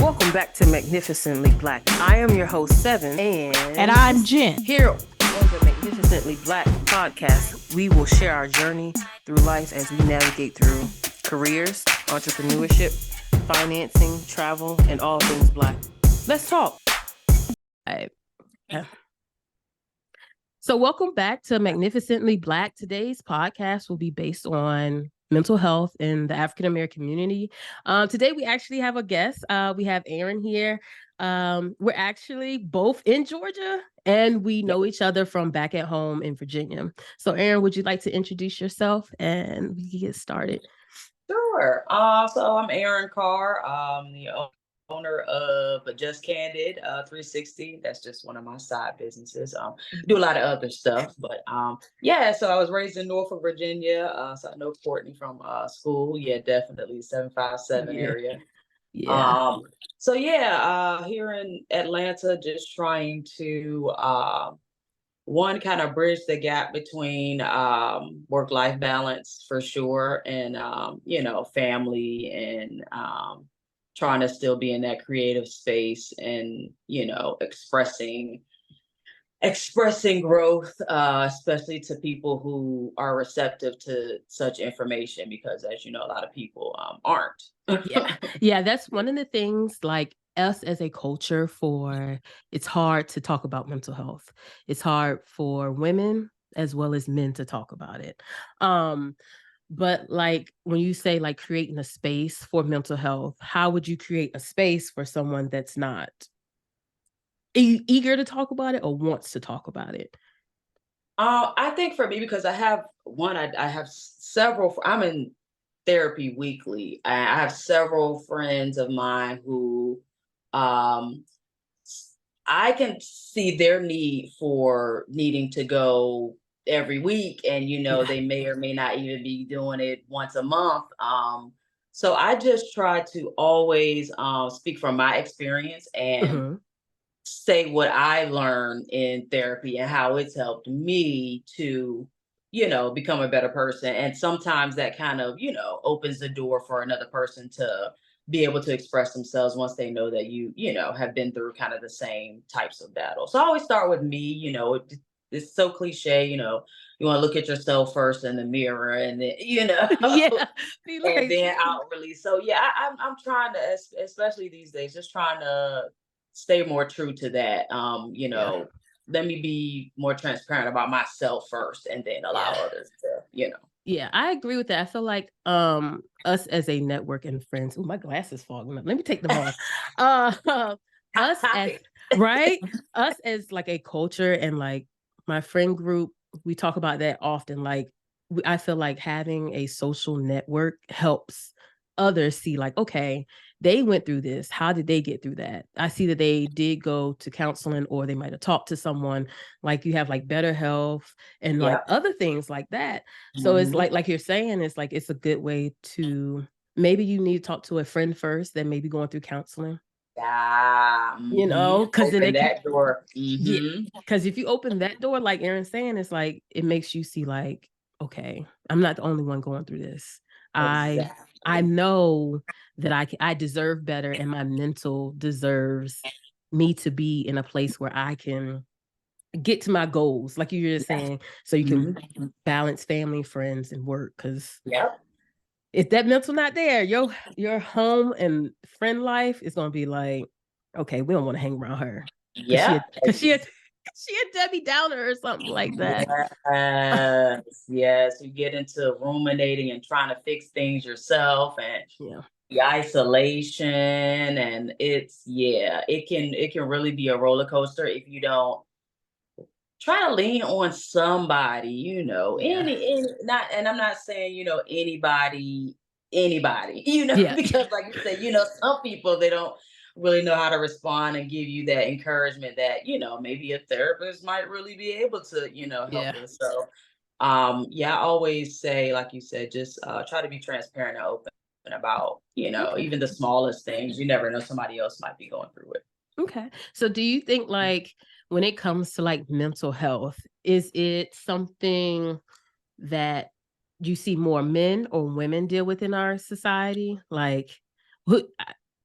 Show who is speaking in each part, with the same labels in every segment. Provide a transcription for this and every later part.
Speaker 1: Welcome back to Magnificently Black. I am your host, Sevyn,
Speaker 2: and I'm Jen.
Speaker 1: Here on the Magnificently Black podcast, we will share our journey through life as we navigate through careers, entrepreneurship, financing, travel, and all things Black. Let's talk. So welcome back to Magnificently Black. Today's podcast will be based on mental health in the African-American community. Today, we actually have a guest. We have Erin here. We're actually both in Georgia, and we know each other from back at home in Virginia. So Erin, would you like to introduce yourself and we can get started?
Speaker 3: Sure. So I'm Erin Carr, the owner of Just Candid 360. That's just one of my side businesses. Do a lot of other stuff, but so I was raised in Norfolk, Virginia. So I know Courtney from school. Yeah, definitely 757 area.
Speaker 1: Yeah.
Speaker 3: Here in Atlanta, just trying to one, kind of bridge the gap between work-life balance for sure, and family, and trying to still be in that creative space, and expressing growth, especially to people who are receptive to such information, because as you know, a lot of people aren't.
Speaker 1: Yeah, that's one of the things, like, us as a culture, it's hard to talk about mental health. It's hard for women as well as men to talk about it. But like, when you say like creating a space for mental health, how would you create a space for someone that's not eager to talk about it or wants to talk about it?
Speaker 3: I think for me, because I have several. I'm in therapy weekly. I have several friends of mine who I can see their need for needing to go every week, and they may or may not even be doing it once a month. So I just try to always speak from my experience and say what I learned in therapy and how it's helped me to become a better person. And sometimes that kind of opens the door for another person to be able to express themselves once they know that you have been through kind of the same types of battles. So I always start with me. It's so cliche. You want to look at yourself first in the mirror, and then and then outwardly. So I'm trying to, especially these days, just trying to stay more true to that. Let me be more transparent about myself first, and then allow others to.
Speaker 1: Yeah, I agree with that. I feel like us as a network and friends. Oh, my glasses fogging up. Let me take them off. Us as like a culture, and like my friend group, we talk about that often. Like, I feel like having a social network helps others see, like, okay, they went through this. How did they get through that? I see that they did go to counseling, or they might have talked to someone. Like, you have like Better Health and like other things like that. So it's like you're saying, it's like, it's a good way to, maybe you need to talk to a friend first, then maybe going through counseling. Because then
Speaker 3: that door.
Speaker 1: Because if you open that door, like Erin's saying, it's like, it makes you see, like, okay, I'm not the only one going through this.
Speaker 3: Exactly.
Speaker 1: I know that I deserve better, and my mental deserves me to be in a place where I can get to my goals, like you were just saying, so you can balance family, friends, and work. Because if that mental not there, your home and friend life is gonna be like, okay, we don't want to hang around her. Because she a Debbie Downer or something like that.
Speaker 3: Yes. You get into ruminating and trying to fix things yourself, and the isolation, and it can really be a roller coaster if you don't try to lean on somebody. And I'm not saying anybody, because like you said, some people, they don't really know how to respond and give you that encouragement that maybe a therapist might really be able to help us. So I always say, like you said, just try to be transparent and open about even the smallest things. You never know, somebody else might be going through it.
Speaker 1: Okay. So do you think, like, when it comes to like mental health, is it something that you see more men or women deal with in our society? Like,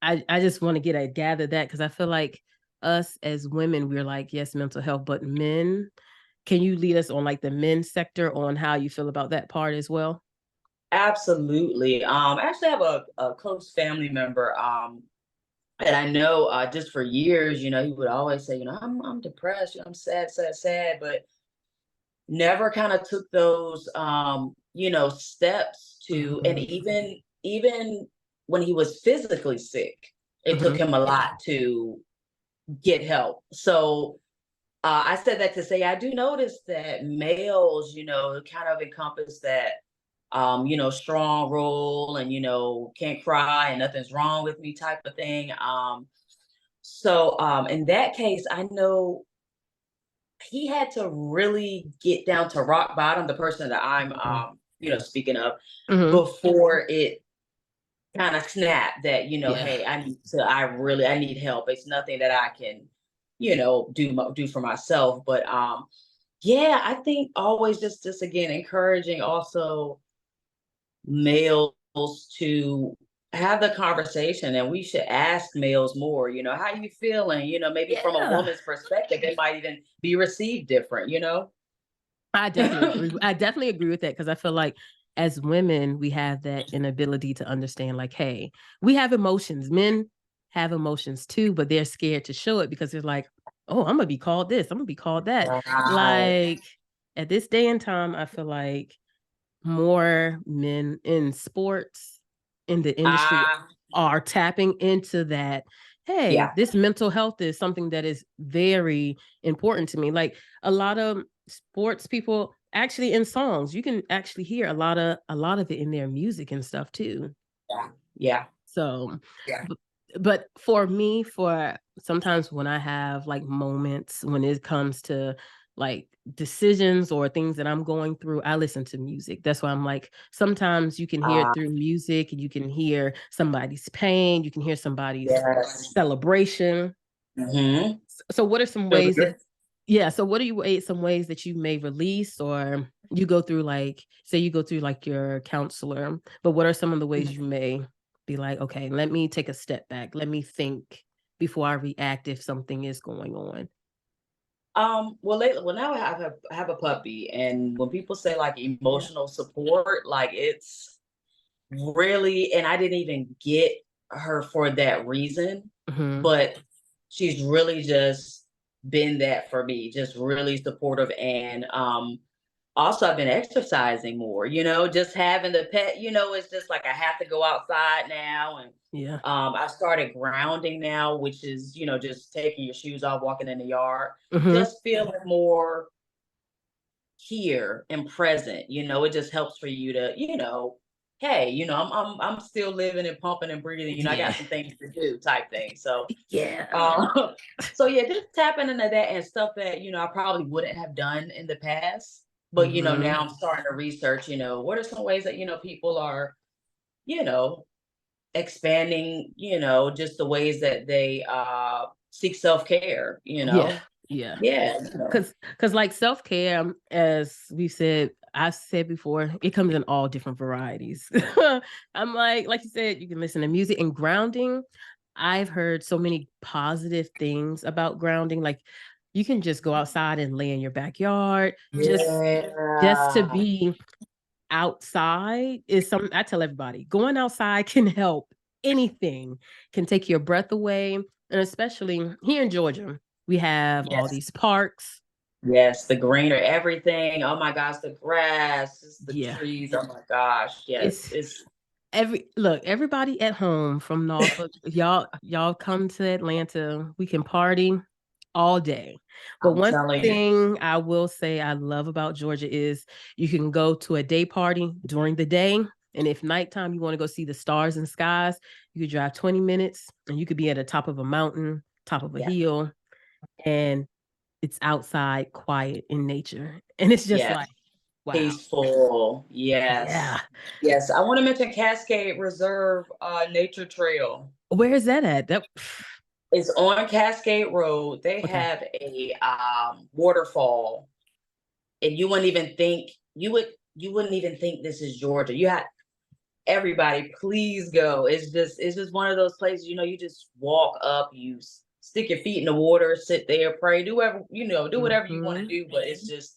Speaker 1: I just want to gather that because I feel like us as women, we're like, yes, mental health, but men, can you lead us on like the men's sector on how you feel about that part as well?
Speaker 3: Absolutely. I actually have a close family member. And I know just for years, he would always say, I'm depressed, I'm sad, sad, sad, but never kind of took those steps to, and
Speaker 1: Mm-hmm.
Speaker 3: even when he was physically sick, it took
Speaker 1: Mm-hmm.
Speaker 3: him a lot to get help. So I said that to say I do notice that males, kind of encompass that strong role and can't cry and nothing's wrong with me type of thing. So in that case, I know he had to really get down to rock bottom, the person that I'm speaking of,
Speaker 1: Mm-hmm.
Speaker 3: before it kind of snapped that,
Speaker 1: Yeah.
Speaker 3: hey, I need help. It's nothing that I can, do for myself. But yeah, I think always just again encouraging also males to have the conversation, and we should ask males more, how you feeling, maybe from a
Speaker 1: Yeah.
Speaker 3: woman's perspective it might even be received different.
Speaker 1: I definitely agree. I definitely agree with that because I feel like as women, we have that inability to understand, like, hey, we have emotions. Men have emotions too, but they're scared to show it because they're like, oh, I'm gonna be called this, I'm gonna be called that.
Speaker 3: Right.
Speaker 1: Like at this day and time, I feel like more men in sports in the industry
Speaker 3: Ah,
Speaker 1: are tapping into that. Hey,
Speaker 3: yeah.
Speaker 1: this mental health is something that is very important to me. Like a lot of sports people actually in songs, you can actually hear a lot of it in their music and stuff too.
Speaker 3: Yeah. Yeah.
Speaker 1: So,
Speaker 3: Yeah.
Speaker 1: b- but for me, for sometimes when I have like moments when it comes to like decisions or things that I'm going through, I listen to music. That's why I'm like, sometimes you can hear it
Speaker 3: Uh,
Speaker 1: through music and you can hear somebody's pain, you can hear somebody's
Speaker 3: yes.
Speaker 1: celebration.
Speaker 3: Mm-hmm.
Speaker 1: So, what are some ways that, yeah, so what are some ways that you may release or you go through like, say you go through like your counselor, but what are some of the ways you may be like, okay, let me take a step back. Let me think before I react if something is going on.
Speaker 3: Well, now I have a puppy, and when people say like
Speaker 1: Yeah.
Speaker 3: emotional support, like it's really, and I didn't even get her for that reason,
Speaker 1: Hmm.
Speaker 3: but she's really just been that for me, just really supportive. And also I've been exercising more, just having the pet, it's just like I have to go outside now. And
Speaker 1: Yeah.
Speaker 3: I started grounding now, which is, just taking your shoes off, walking in the yard,
Speaker 1: Hmm.
Speaker 3: just feeling more here and present. It just helps for you to, hey, I'm still living and pumping and breathing. I
Speaker 1: Yeah.
Speaker 3: got some things to do, type thing. So,
Speaker 1: Yeah.
Speaker 3: uh, so yeah, just tapping into that and stuff that I probably wouldn't have done in the past. But
Speaker 1: Hmm.
Speaker 3: now I'm starting to research. What are some ways that people are, you know, expanding. Just the ways that they seek self care.
Speaker 1: Yeah. Yeah.
Speaker 3: Yeah.
Speaker 1: Cause like self-care, as we said, I've said before, it comes in all different varieties. I'm like you said, you can listen to music and grounding. I've heard so many positive things about grounding. Like you can just go outside and lay in your backyard. Just to
Speaker 3: Yeah.
Speaker 1: be outside is something I tell everybody. Going outside can help anything, can take your breath away. And especially here in Georgia, we have all
Speaker 3: Yes.
Speaker 1: these parks.
Speaker 3: Yes, the greener everything. Oh my gosh, the grass, just the
Speaker 1: Yeah.
Speaker 3: trees. Oh my gosh, yes,
Speaker 1: It's
Speaker 3: it's.
Speaker 1: everybody at home from Norfolk, y'all come to Atlanta. We can party all day. But
Speaker 3: I'm
Speaker 1: one
Speaker 3: telling you,
Speaker 1: thing I will say I love about Georgia is you can go to a day party during the day. And if nighttime you want to go see the stars and skies, you could drive 20 minutes and you could be at the top of a mountain, top of a
Speaker 3: yeah,
Speaker 1: hill, and it's outside, quiet in nature. And it's just
Speaker 3: yes,
Speaker 1: like, wow.
Speaker 3: peaceful. Yes,
Speaker 1: Yeah.
Speaker 3: yes. I want to mention Cascade Reserve Nature Trail.
Speaker 1: Where is that at? That
Speaker 3: It's on Cascade Road. They
Speaker 1: okay.
Speaker 3: have a waterfall, and you wouldn't even think this is Georgia. everybody, please go. It's just one of those places, you just walk up, stick your feet in the water, sit there, pray, do whatever, do whatever you want to
Speaker 1: Mhm.
Speaker 3: do. But it's just,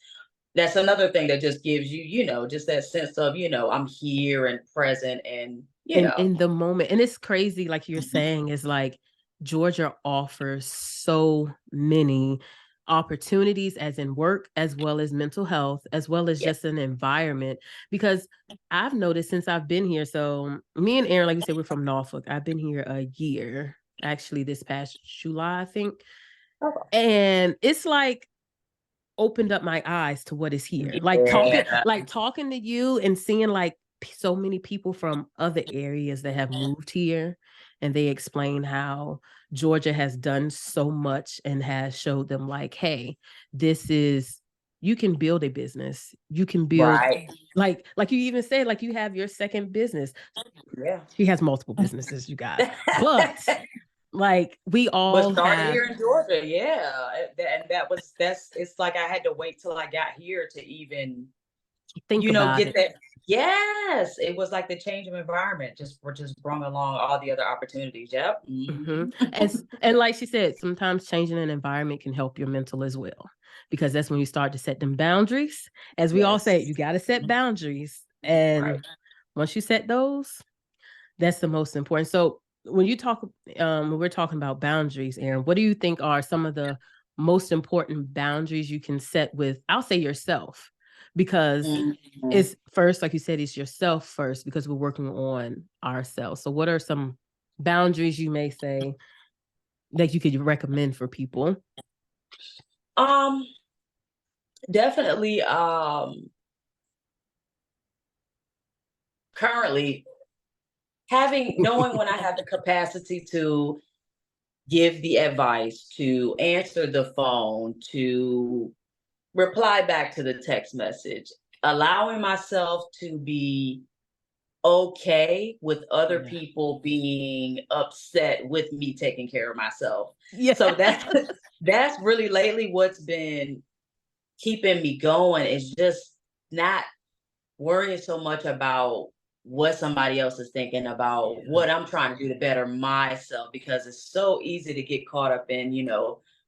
Speaker 3: that's another thing that just gives you, just that sense of, I'm here and present and,
Speaker 1: In the moment. And it's crazy, like you're saying, is like Georgia offers so many opportunities, as in work, as well as mental health, as well as
Speaker 3: yeah.
Speaker 1: just an environment. Because I've noticed since I've been here, so me and Erin, like you said, we're from Norfolk. I've been here a year, actually, this past July, I think.
Speaker 3: Okay.
Speaker 1: And it's like opened up my eyes to what is here.
Speaker 3: Yeah.
Speaker 1: Like talking to you and seeing like so many people from other areas that have moved here, and they explain how Georgia has done so much and has showed them like, hey, this is, you can build a business. You can build,
Speaker 3: Right.
Speaker 1: like you even said, like you have your second business.
Speaker 3: Yeah.
Speaker 1: She has multiple businesses, you guys. But like we
Speaker 3: But
Speaker 1: all
Speaker 3: started
Speaker 1: have,
Speaker 3: here in Georgia, yeah. And it's like I had to wait till I got here to even,
Speaker 1: think about
Speaker 3: get
Speaker 1: it.
Speaker 3: that. Yes, it was like the change of environment just brought along all the other opportunities. Yep.
Speaker 1: Mhm. And like she said, sometimes changing an environment can help your mental as well, because that's when you start to set them boundaries. As we all say,
Speaker 3: Yes.
Speaker 1: you got to set boundaries,
Speaker 3: Right.
Speaker 1: and once you set those, that's the most important. So when you talk, when we're talking about boundaries, Erin, what do you think are some of the most important boundaries you can set with, I'll say, yourself? Because
Speaker 3: Mhm.
Speaker 1: it's first, like you said, it's yourself first, because we're working on ourselves. So what are some boundaries you may say that you could recommend for people?
Speaker 3: Um, Definitely, currently knowing when I have the capacity to give the advice, to answer the phone, to reply back to the text message, allowing myself to be okay with other
Speaker 1: Yeah.
Speaker 3: people being upset with me taking care of myself.
Speaker 1: Yeah.
Speaker 3: So that's that's really lately what's been keeping me going, is just not worrying so much about what somebody else is thinking, about
Speaker 1: Yeah.
Speaker 3: what I'm trying to do to better myself, because it's so easy to get caught up in,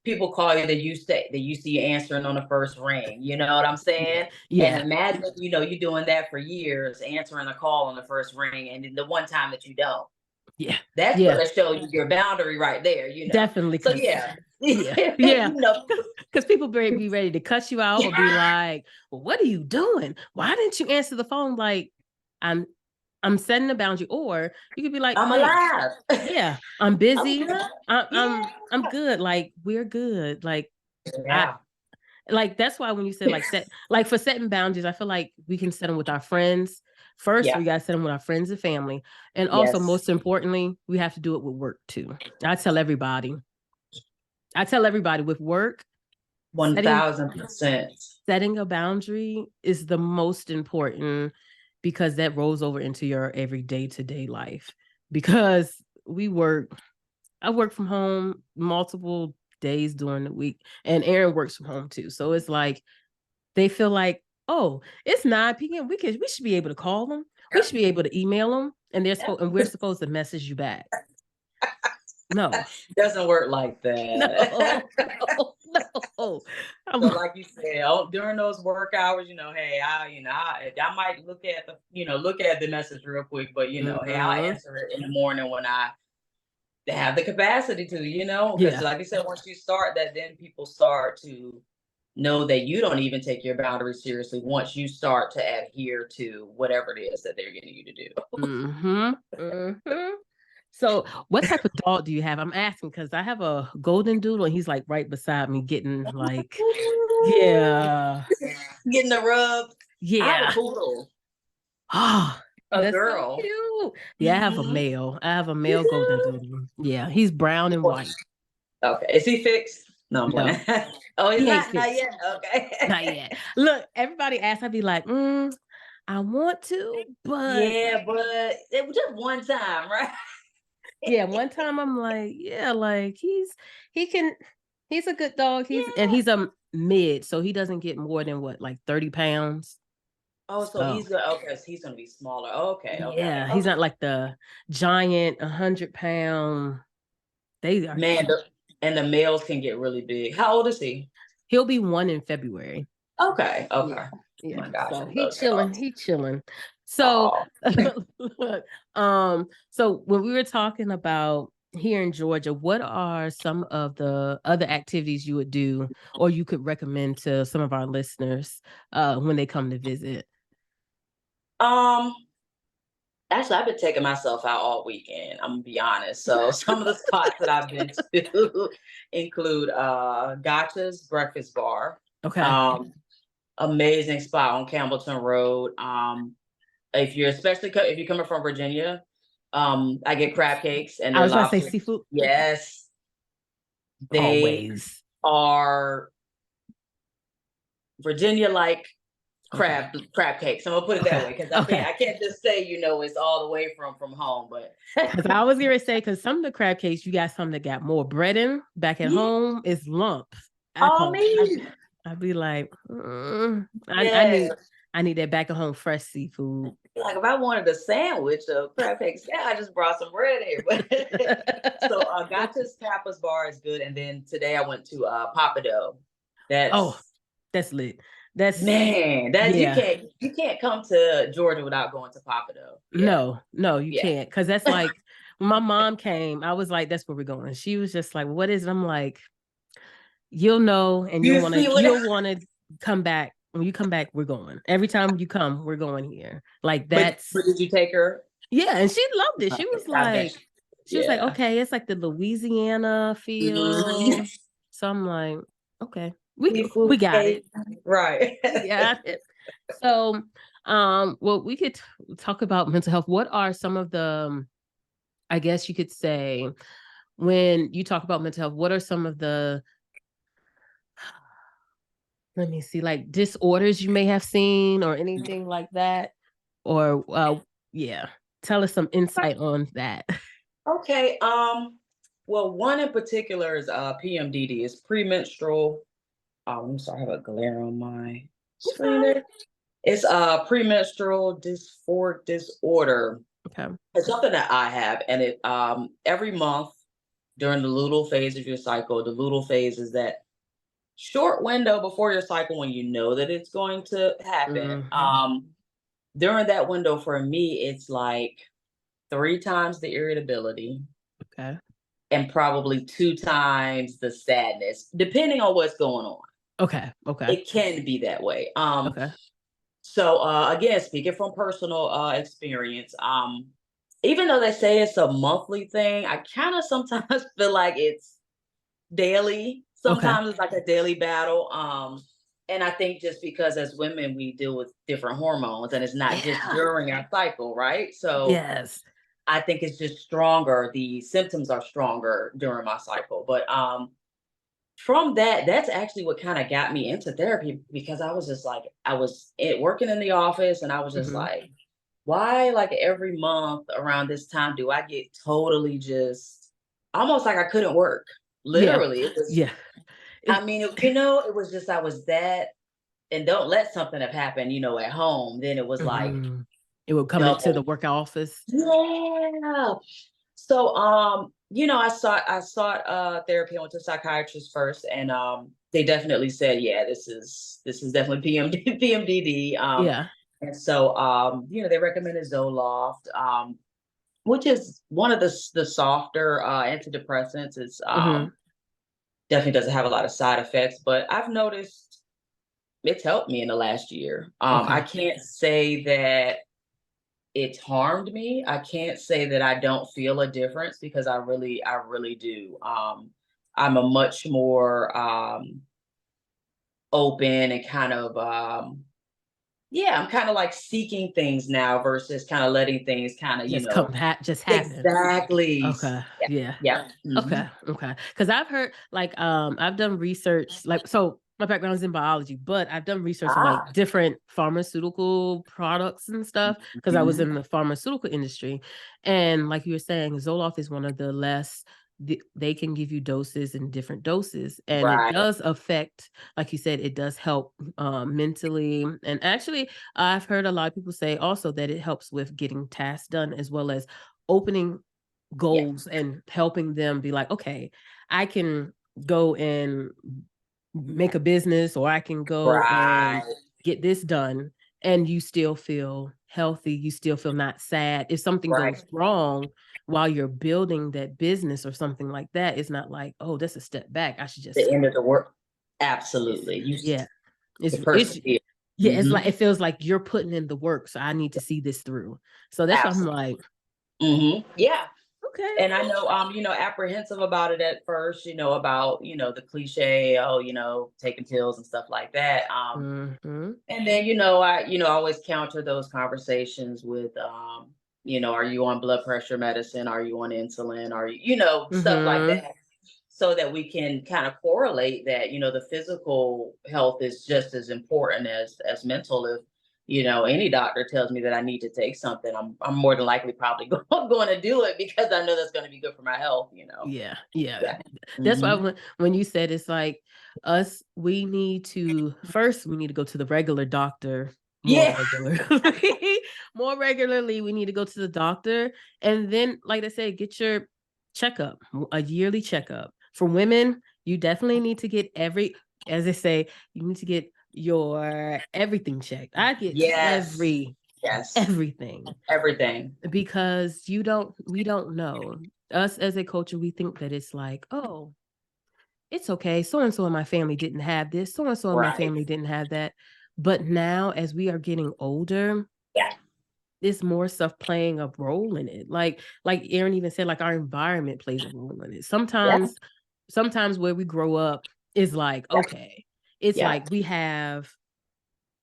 Speaker 3: people call you that you see you answering on the first ring. You know what I'm
Speaker 1: Yeah.
Speaker 3: saying? And
Speaker 1: Yeah.
Speaker 3: imagine, you doing that for years, answering a call on the first ring, and then the one time that you don't.
Speaker 1: Yeah.
Speaker 3: That's
Speaker 1: Yeah.
Speaker 3: gonna show you your boundary right there.
Speaker 1: Definitely.
Speaker 3: So
Speaker 1: Cause
Speaker 3: yeah.
Speaker 1: yeah. Yeah.
Speaker 3: know,
Speaker 1: Because people be ready to cut you out or be like, well, what are you doing? Why didn't you answer the phone? Like, I'm I'm setting a boundary. Or you could be like,
Speaker 3: I'm
Speaker 1: hey,
Speaker 3: alive.
Speaker 1: yeah, I'm
Speaker 3: I'm
Speaker 1: busy.
Speaker 3: good.
Speaker 1: I'm
Speaker 3: Yeah.
Speaker 1: I'm I'm good. Like, we're good. Like, I
Speaker 3: Yeah.
Speaker 1: like that's why when you said like set, like for setting boundaries, I feel like we can set them with our friends. First,
Speaker 3: Yeah.
Speaker 1: we gotta set them with our friends and family. And also,
Speaker 3: Yes.
Speaker 1: most importantly, we have to do it with work too. I tell everybody, with work, setting
Speaker 3: 1000%.
Speaker 1: setting a boundary is the most important, because that rolls over into your everyday to day life. Because I work from home multiple days during the week, and Erin works from home too. So it's like they feel like, oh, it's 9 p.m. We should be able to call them. We should be able to email them, and we're supposed to message you back. No,
Speaker 3: Doesn't work like that.
Speaker 1: no, no.
Speaker 3: So
Speaker 1: I'm,
Speaker 3: like you said, oh, during those work hours, hey, I might look at the message real quick, but hey, I'll
Speaker 1: mm-hmm.
Speaker 3: answer it in the morning when I have the capacity to, because
Speaker 1: Yeah.
Speaker 3: like I said, once you start that, then people start to know that you don't even take your boundaries seriously once you start to adhere to whatever it is that they're getting you to do.
Speaker 1: Mm-hmm. Mm-hmm. So, what type of dog do you have? I'm asking because I have a golden doodle, and he's like right beside me, getting like, yeah,
Speaker 3: Getting the rub. I have a
Speaker 1: yeah.
Speaker 3: poodle,
Speaker 1: Ah,
Speaker 3: a
Speaker 1: that's so
Speaker 3: girl.
Speaker 1: cute. Yeah, I have a
Speaker 3: Mhm.
Speaker 1: male. I have a male
Speaker 3: You
Speaker 1: golden
Speaker 3: do?
Speaker 1: doodle. Yeah, he's brown and white.
Speaker 3: Okay. Is he fixed? No, I'm
Speaker 1: No,
Speaker 3: playing. Oh, he's
Speaker 1: he ain't
Speaker 3: not
Speaker 1: fixed.
Speaker 3: yet. Okay.
Speaker 1: Not yet. Look, everybody asks, I'd be like, I want to, but
Speaker 3: Yeah, but it was just one time, right?
Speaker 1: yeah, one time I'm like, yeah, like he can he's a good dog. He's
Speaker 3: Yeah.
Speaker 1: a mid, so he doesn't get more than what, like 30 pounds.
Speaker 3: Oh, so
Speaker 1: So
Speaker 3: he's gonna okay, so he's gonna be smaller. Okay, okay.
Speaker 1: yeah, he's
Speaker 3: Okay.
Speaker 1: not like the giant 100-pound. They are
Speaker 3: Man,
Speaker 1: cute.
Speaker 3: and the males can get really big. How old is he?
Speaker 1: He'll be 1 in February.
Speaker 3: Okay, okay.
Speaker 1: Yeah,
Speaker 3: Oh
Speaker 1: yeah.
Speaker 3: my gosh, I
Speaker 1: So he
Speaker 3: love
Speaker 1: chilling.
Speaker 3: dogs.
Speaker 1: He chilling. So,
Speaker 3: Oh.
Speaker 1: look, so when we were talking about here in Georgia, what are some of the other activities you would do or you could recommend to some of our listeners when they come to visit?
Speaker 3: Um, Actually, I've been taking myself out all weekend. I'm gonna be honest. So some of the spots that I've been to include Gotcha's Breakfast Bar.
Speaker 1: Okay.
Speaker 3: Um, Amazing spot on Campbellton Road. If you're if you're coming from Virginia, I get crab cakes and
Speaker 1: I
Speaker 3: their
Speaker 1: was about to say
Speaker 3: lobster.
Speaker 1: seafood.
Speaker 3: Yes, they
Speaker 1: Always.
Speaker 3: are Virginia like
Speaker 1: Okay.
Speaker 3: crab cakes. I'm gonna put it that
Speaker 1: Okay.
Speaker 3: way because
Speaker 1: Okay.
Speaker 3: I can't just say it's all the way from home, but
Speaker 1: Because I was gonna say, because some of the crab cakes, you got some that got more breading. Back at
Speaker 3: yeah,
Speaker 1: home, it's lumps. I
Speaker 3: all
Speaker 1: call.
Speaker 3: me.
Speaker 1: I'd be like,
Speaker 3: Yeah.
Speaker 1: I need that back at home fresh seafood.
Speaker 3: Like if I wanted a sandwich of crab cakes, yeah, I just brought some bread here. But so Gotcha's Tapas Bar is good. And then today I went to Papado.
Speaker 1: Oh,
Speaker 3: That's
Speaker 1: that's lit. That's
Speaker 3: man, that
Speaker 1: yeah.
Speaker 3: you can't come to Georgia without going to Papado. Yeah.
Speaker 1: No, no, you
Speaker 3: Yeah.
Speaker 1: can't. Because that's like when my mom came, I was like, that's where we're going. She was just like, what is it? I'm like, you'll know and
Speaker 3: You see
Speaker 1: you'll want to come back. When you come back, we're going. Every time you come, we're going here. Like
Speaker 3: but
Speaker 1: that's
Speaker 3: did you take her?
Speaker 1: yeah, and she loved it. She was like,
Speaker 3: Yeah.
Speaker 1: okay, it's like the Louisiana
Speaker 3: Mhm.
Speaker 1: feel. So I'm like, okay, we
Speaker 3: Seafood
Speaker 1: got it.
Speaker 3: cake. Right.
Speaker 1: We got it. So, well, we could talk about mental health. What are some of the, I guess you could say, when you talk about mental health, what are some of the, let me see, like disorders you may have seen or anything like that? Or, yeah, tell us some insight on that.
Speaker 3: Okay. Well, one in particular is PMDD. It's premenstrual. I'm sorry, I have a glare on my
Speaker 1: It's
Speaker 3: screen
Speaker 1: fine.
Speaker 3: there. It's premenstrual dysphoric disorder.
Speaker 1: Okay.
Speaker 3: It's something that I have, and it every month during the luteal phase of your cycle. The luteal phase is that short window before your cycle when you know that it's going to happen.
Speaker 1: Mm-hmm.
Speaker 3: During that window, for me, it's like 3 times the irritability
Speaker 1: Okay.
Speaker 3: and probably 2 times the sadness, depending on what's going on.
Speaker 1: Okay. Okay.
Speaker 3: It can be that way.
Speaker 1: Okay.
Speaker 3: So again, speaking from personal experience, even though they say it's a monthly thing, I kind of sometimes feel like it's daily.
Speaker 1: Okay.
Speaker 3: Sometimes it's like a daily battle. And I think just because as women we deal with different hormones and it's not just
Speaker 1: Yeah.
Speaker 3: during our cycle, right? So
Speaker 1: Yes.
Speaker 3: I think it's just stronger. The symptoms are stronger during my cycle. But from that, that's actually what kind of got me into therapy because I was just like, working in the office and I was just
Speaker 1: Mm-hmm.
Speaker 3: like, why, like every month around this time, do I get totally just almost like I couldn't work?
Speaker 1: Yeah.
Speaker 3: Literally, it was,
Speaker 1: Yeah. It,
Speaker 3: I mean, it was just, I was that, and don't let something have happened, at home. Then it was like
Speaker 1: mhm. It would come into the
Speaker 3: double.
Speaker 1: work office.
Speaker 3: Yeah. So, I sought therapy. I went to a psychiatrist first, and they definitely said, yeah, this is definitely PMDD.
Speaker 1: Yeah.
Speaker 3: And so, they recommended Zoloft, which is one of the softer antidepressants. It's
Speaker 1: Mm-hmm.
Speaker 3: definitely doesn't have a lot of side effects, but I've noticed it's helped me in the last year. I
Speaker 1: Okay.
Speaker 3: can't say that it's harmed me. I can't say that I don't feel a difference because I really do. I'm a much more open and kind of yeah, I'm kind of like seeking things now versus kind of letting things kind of,
Speaker 1: Just happen.
Speaker 3: exactly.
Speaker 1: Okay.
Speaker 3: Yeah.
Speaker 1: Yeah.
Speaker 3: Yeah.
Speaker 1: Okay. Okay. Because I've heard like I've done research like so my background is in biology, but I've done research on like
Speaker 3: Ah.
Speaker 1: different pharmaceutical products and stuff because I was
Speaker 3: Mhm.
Speaker 1: in the pharmaceutical industry. And like you were saying, Zoloft is one of the less they can give you doses and different doses, and it
Speaker 3: Right.
Speaker 1: does affect, like you said, it does help mentally. And actually, I've heard a lot of people say also that it helps with getting tasks done, as well as opening
Speaker 3: Yeah.
Speaker 1: goals and helping them be like, okay, I can go and make a business, or I can go and
Speaker 3: Right.
Speaker 1: get this done, and you still feel healthy, you still feel not sad. If something
Speaker 3: Right.
Speaker 1: goes wrong while you're building that business or something like that, it's not like, oh, that's a step back, I should just
Speaker 3: The end of the work.
Speaker 1: it's,
Speaker 3: Absolutely.
Speaker 1: yeah,
Speaker 3: The
Speaker 1: it's
Speaker 3: persevere.
Speaker 1: yeah, it's
Speaker 3: Hmm.
Speaker 1: like, it feels like you're putting in the work, so I need to see this through. So that's why I'm
Speaker 3: Absolutely.
Speaker 1: like,
Speaker 3: Yeah.
Speaker 1: okay.
Speaker 3: And I know, apprehensive about it at first, about, the cliche, oh, taking pills and stuff like that.
Speaker 1: Mhm.
Speaker 3: And then, always counter those conversations with, are you on blood pressure medicine? Are you on insulin? Are you, stuff like
Speaker 1: Mhm.
Speaker 3: that. So that we can kind of correlate that, the physical health is just as important as mental. If, any doctor tells me that I need to take something, I'm more than likely probably going to do it because I know that's going to be good for my health.
Speaker 1: Yeah, yeah.
Speaker 3: Yeah.
Speaker 1: That's why
Speaker 3: Hmm.
Speaker 1: when you said it's like us, we need to first we need to go to the regular doctor more
Speaker 3: Yeah.
Speaker 1: regularly. More regularly, we need to go to the doctor, and then, like I said, get your checkup, a yearly checkup. For women, you definitely need to get as they say, you need to get your everything checked. I get
Speaker 3: Yes. Yes.
Speaker 1: everything,
Speaker 3: Everything.
Speaker 1: because we don't know. Us as a culture, we think that it's like, oh, it's okay. So and so in my family didn't have this. So and so in my
Speaker 3: Right.
Speaker 1: family didn't have that. But now, as we are getting older,
Speaker 3: Yeah.
Speaker 1: there's more stuff playing a role in it. Like Erin even said, like our environment plays a role in it.
Speaker 3: Yeah.
Speaker 1: Sometimes where we grow up is like,
Speaker 3: Yeah.
Speaker 1: okay, it's
Speaker 3: Yeah.
Speaker 1: like we have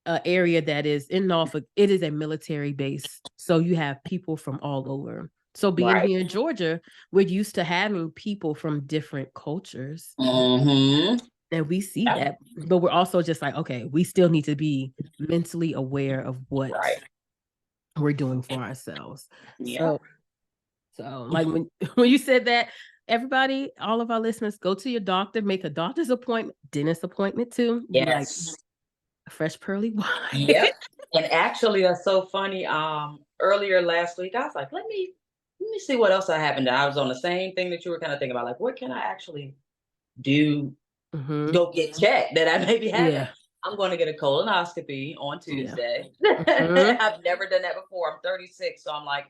Speaker 1: a area that is in Norfolk. It is a military base, so you have people from all over. So being
Speaker 3: Right.
Speaker 1: here in Georgia, we're used to having people from different cultures,
Speaker 3: Hmm.
Speaker 1: and we see
Speaker 3: Yeah.
Speaker 1: that, but we're also just like, okay, we still need to be mentally aware of what
Speaker 3: Right.
Speaker 1: we're doing for ourselves.
Speaker 3: Yeah.
Speaker 1: So like when you said that, everybody, all of our listeners, go to your doctor, make a doctor's appointment, dentist appointment too. Be like
Speaker 3: Yes.
Speaker 1: a fresh pearly white.
Speaker 3: Yep. And actually, that's so funny. Earlier last week, I was like, let me see what else I have. And I was on the same thing that you were kind of thinking about, like, what can I actually do?
Speaker 1: Hmm.
Speaker 3: Go get checked that I may be having.
Speaker 1: Yeah.
Speaker 3: I'm going to get a colonoscopy on
Speaker 1: Yeah.
Speaker 3: Tuesday.
Speaker 1: Hmm.
Speaker 3: I've never done that before. I'm 36, so I'm like,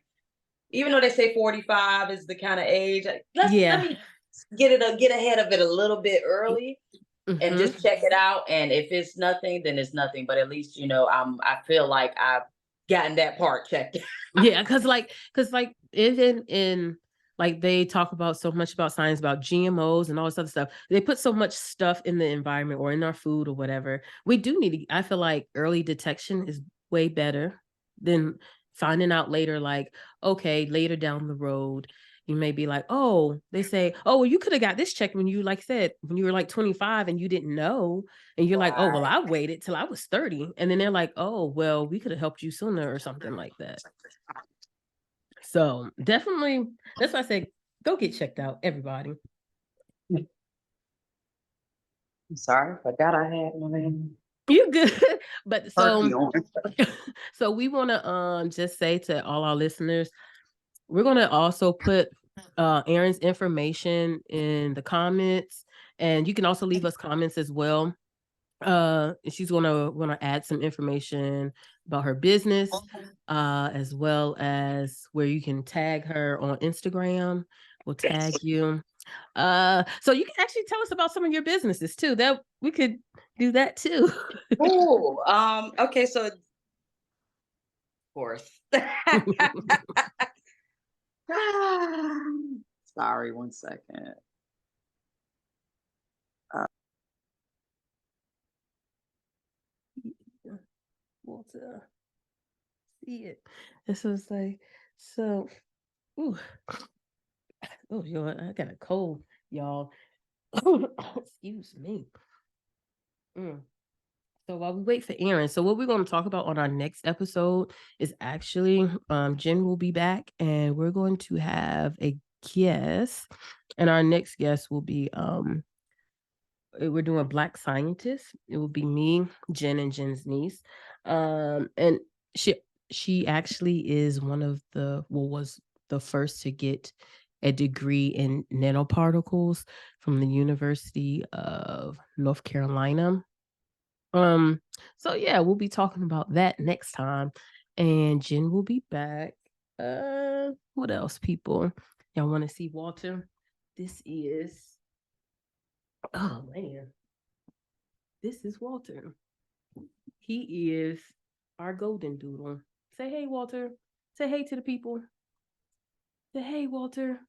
Speaker 3: even though they say 45 is the kind of age, let
Speaker 1: Yeah.
Speaker 3: me get ahead of it a little bit early and
Speaker 1: Hmm.
Speaker 3: just check it out. And if it's nothing, then it's nothing. But at least I feel like I've gotten that part checked.
Speaker 1: Yeah, cause like even in like they talk about so much about science about GMOs and all this other stuff. They put so much stuff in the environment or in our food or whatever. We do need to, I feel like early detection is way better than finding out later, like, okay, later down the road, you may be like, oh, they say, oh, well, you could have got this checked when you, like said, when you were like 25 and you didn't know. And you're like, oh, well,
Speaker 3: Right.
Speaker 1: I waited till I was 30. And then they're like, oh, well, we could have helped you sooner or something like that. So definitely, that's why I say go get checked out, everybody.
Speaker 3: I'm sorry, I forgot I had my
Speaker 1: You good. But
Speaker 3: turkey on.
Speaker 1: so we want to just say to all our listeners, we're going to also put Erin's information in the comments, and you can also leave us comments as well. She's gonna add some information about her business, as well as where you can tag her on Instagram. We'll tag
Speaker 3: Yes.
Speaker 1: you. So you can actually tell us about some of your businesses too. That we could do that too.
Speaker 3: Cool. Okay, so of course. Sorry, one second.
Speaker 1: Want to see it. This was like so. Ooh, oh, I got a cold, y'all. Excuse me. Mm. So while we wait for Erin, so what we're going to talk about on our next episode is actually Jen will be back, and we're going to have a guest. And our next guest will be we're doing Black scientists. It will be me, Jen, and Jen's niece. And she actually is was the first to get a degree in nanoparticles from the University of North Carolina. So yeah, we'll be talking about that next time. And Jen will be back. What else, people? Y'all want to see Walter? Oh man. This is Walter. He is our golden doodle. Say hey, Walter. Say hey to the people. Say hey, Walter.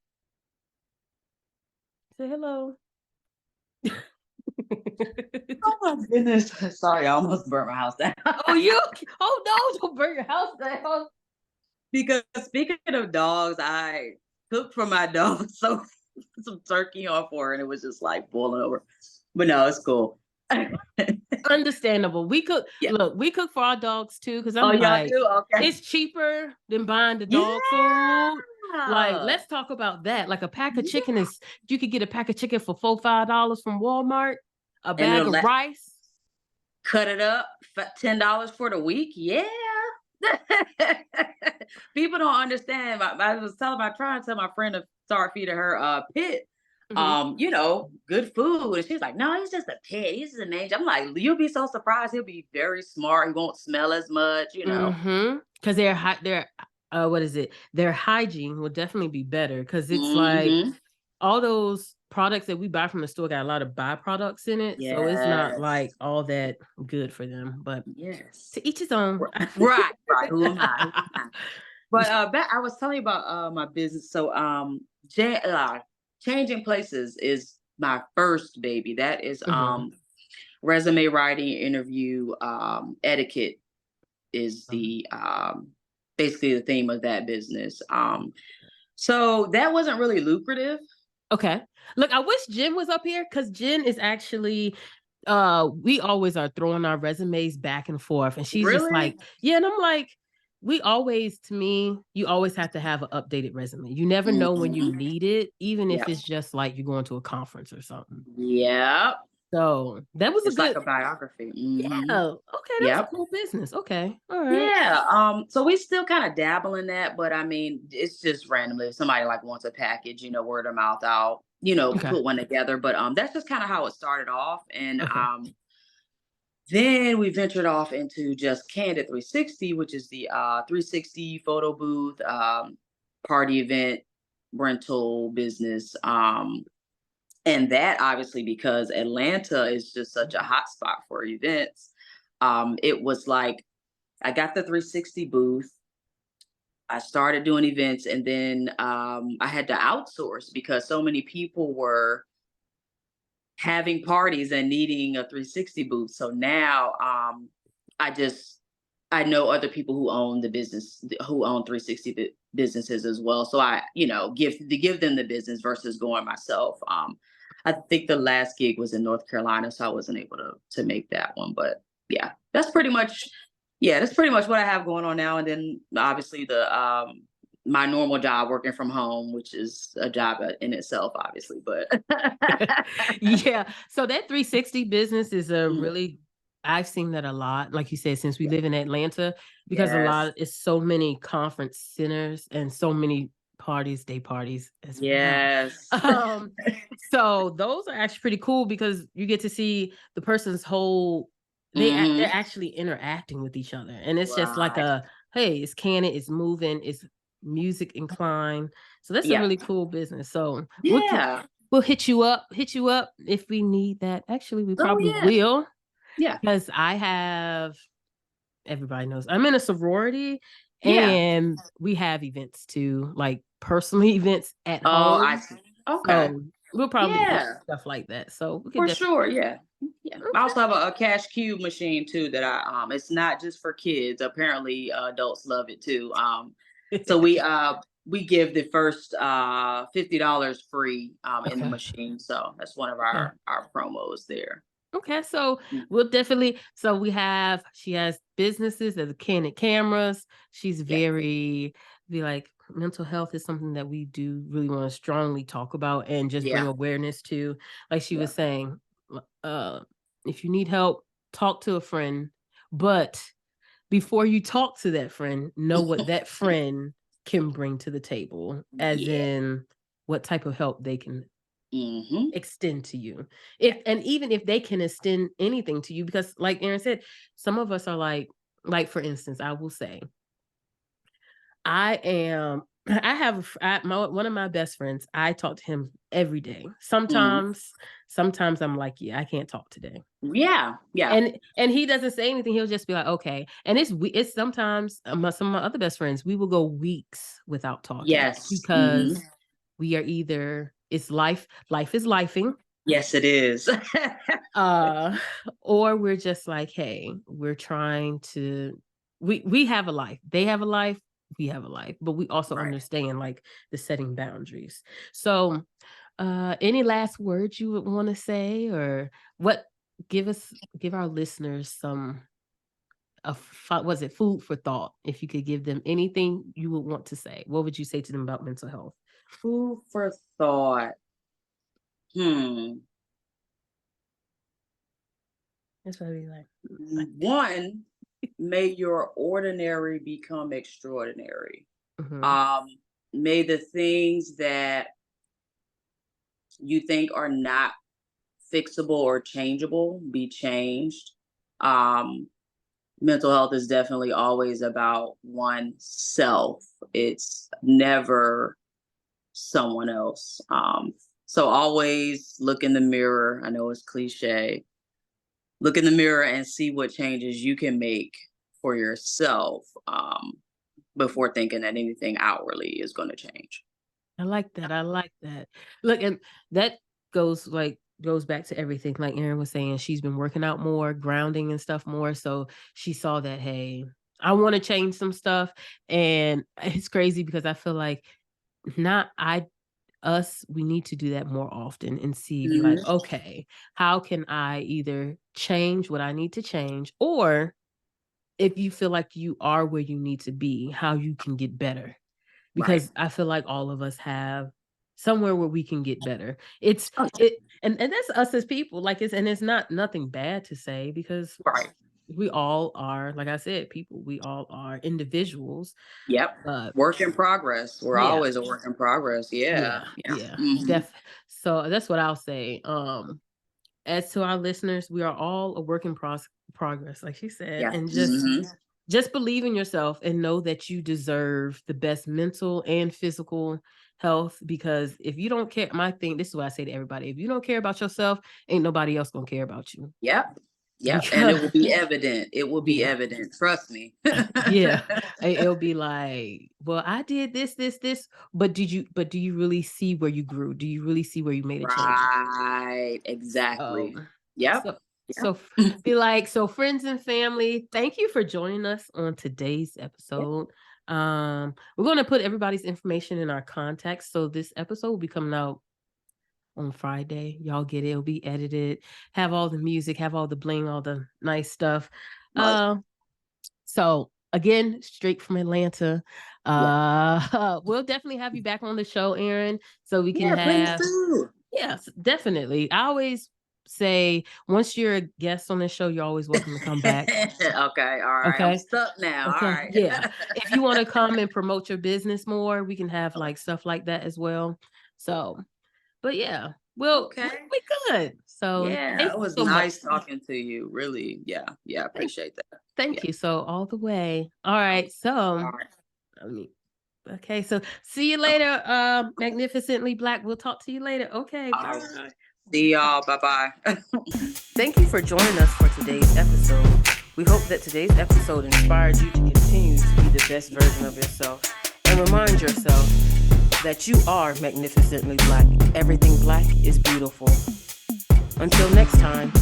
Speaker 1: Say hello.
Speaker 3: Oh my goodness. Sorry, I almost burnt my house down.
Speaker 1: Oh, no, don't burn your house down.
Speaker 3: Because speaking of dogs, I cooked for my dog some turkey on for her, and it was just like boiling over. But no, it's cool.
Speaker 1: Understandable. We cook.
Speaker 3: Yeah.
Speaker 1: Look, we cook for our dogs too, because I'm
Speaker 3: Oh, y'all
Speaker 1: like,
Speaker 3: do? Okay.
Speaker 1: it's cheaper than buying the dog food. Like, let's talk about that. Like a pack of chicken you could get a pack of chicken for $4-5 from Walmart. A bag of rice.
Speaker 3: Cut it up, $10 for the week. Yeah. People don't understand. I was trying to tell my friend to start feeding her pit. Good food. And she's like, no, he's just a pet. He's just an angel. I'm like, you'll be so surprised. He'll be very smart. He won't smell as much,
Speaker 1: Because what is it? Their hygiene will definitely be better, because it's like all those products that we buy from the store got a lot of byproducts in it. Yes. So it's not like all that good for them. But yes, to each his own.
Speaker 3: Right. Who am I? But I was telling you about my business. So changing places is my first baby. That is resume writing, interview, etiquette is the basically the theme of that business. So that wasn't really lucrative.
Speaker 1: Okay. Look, I wish Jen was up here, because Jen is actually we always are throwing our resumes back and forth, and she's just like, yeah, and I'm like, you always have to have an updated resume. You never know when you need it, even if it's just like you're going to a conference or something.
Speaker 3: Yeah.
Speaker 1: So that was
Speaker 3: like a biography.
Speaker 1: Yeah. Okay. That's a cool business. Okay. All right.
Speaker 3: Yeah. So we still kind of dabble in that, but I mean, it's just randomly. If somebody like wants a package, word of mouth out, put one together. But that's just kind of how it started off. And then we ventured off into just Candid 360, which is the 360 photo booth, party event rental business. And that obviously, because Atlanta is just such a hot spot for events. It was like, I got the 360 booth. I started doing events, and then I had to outsource because so many people were having parties and needing a 360 booth. So now I know other people who own the business, who own 360 businesses as well. So I, give them the business versus going myself. I think the last gig was in North Carolina, so I wasn't able to make that one. But yeah, that's pretty much what I have going on now. And then obviously my normal job, working from home, which is a job in itself, obviously. But
Speaker 1: yeah, so that 360 business is I've seen that a lot, like you said, since we live in Atlanta, because it's so many conference centers and so many day parties as well. So those are actually pretty cool, because you get to see the person's whole, they're actually interacting with each other, and it's just like hey, it's Candid, it's moving, it's music inclined. So that's a really cool business. So we'll hit you up if we need that. Actually, we probably will. Yeah, because everybody knows I'm in a sorority, and we have events too, like personal events at home.
Speaker 3: I see. Okay.
Speaker 1: So we'll probably do stuff like that. So we can
Speaker 3: for sure. Yeah. Okay. I also have a cash cube machine too that it's not just for kids. Apparently adults love it too. So we give the first $50 free in the machine. So that's one of our promos there.
Speaker 1: Okay, so we'll definitely. So she has businesses, there's Candid cameras. She's very like mental health is something that we do really want to strongly talk about and just bring awareness to. Like she was saying, if you need help, talk to a friend, but before you talk to that friend, know what that friend can bring to the table, as in what type of help they can extend to you. And even if they can extend anything to you, because like Erin said, some of us are like for instance, I will say, one of my best friends. I talk to him every day. Sometimes I'm like, yeah, I can't talk today.
Speaker 3: Yeah.
Speaker 1: And he doesn't say anything. He'll just be like, okay. And it's sometimes some of my other best friends, we will go weeks without talking.
Speaker 3: Yes.
Speaker 1: Because we are either, it's life is lifing.
Speaker 3: Yes, it is.
Speaker 1: Or we're just like, hey, we're trying to, we have a life. They have a life. We have a life, but we also understand like the setting boundaries. So, any last words you would want to say, or what? Give our listeners some was it food for thought? If you could give them anything you would want to say, what would you say to them about mental health?
Speaker 3: Food for thought.
Speaker 1: That's what I'd be like.
Speaker 3: One, may your ordinary become extraordinary. May the things that you think are not fixable or changeable be changed. Mental health is definitely always about oneself. It's never someone else. So always look in the mirror. I know it's cliche. Look in the mirror and see what changes you can make for yourself before thinking that anything outwardly is going to change.
Speaker 1: I like that. Look, and that goes back to everything. Like Erin was saying, she's been working out more, grounding and stuff more. So she saw that, hey, I want to change some stuff. And it's crazy because I feel like we need to do that more often and see like, okay, how can I either change what I need to change, or if you feel like you are where you need to be, how you can get better. Because I feel like all of us have somewhere where we can get better. And that's us as people. Like it's not nothing bad to say, because we all are, like I said, people. We all are individuals.
Speaker 3: Yep. Work in progress. We're always a work in progress.
Speaker 1: Yeah. So that's what I'll say. As to our listeners, we are all a work in progress, like she said, and just believe in yourself and know that you deserve the best mental and physical health. Because if you don't care, this is what I say to everybody: if you don't care about yourself, ain't nobody else gonna care about you.
Speaker 3: Yep. And it will be evident. It will be evident. Trust me.
Speaker 1: It'll be like, well, I did this, but do you really see where you grew? Do you really see where you made a change?
Speaker 3: Right. Exactly.
Speaker 1: So be like, so friends and family, thank you for joining us on today's episode. We're going to put everybody's information in our contacts. So this episode will be coming out on Friday. Y'all get it. It'll be edited, have all the music, have all the bling, all the nice stuff. So again, straight from Atlanta. We'll definitely have you back on the show, Erin, so we can have. Yes, definitely. I always say, once you're a guest on the show, you're always welcome to come back.
Speaker 3: Okay, all right. I'm stuck now.
Speaker 1: Okay.
Speaker 3: All right.
Speaker 1: If you want to come and promote your business more, we can have like stuff like that as well. So, but yeah, we good. So
Speaker 3: it was nice talking to you. Really, I appreciate that.
Speaker 1: Thank you. So all the way. All right. So, okay. So see you later. Magnificently Black. We'll talk to you later. Okay. Bye.
Speaker 3: See y'all. Bye-bye.
Speaker 1: Thank you for joining us for today's episode. We hope that today's episode inspired you to continue to be the best version of yourself, and remind yourself that you are magnificently Black. Everything Black is beautiful. Until next time.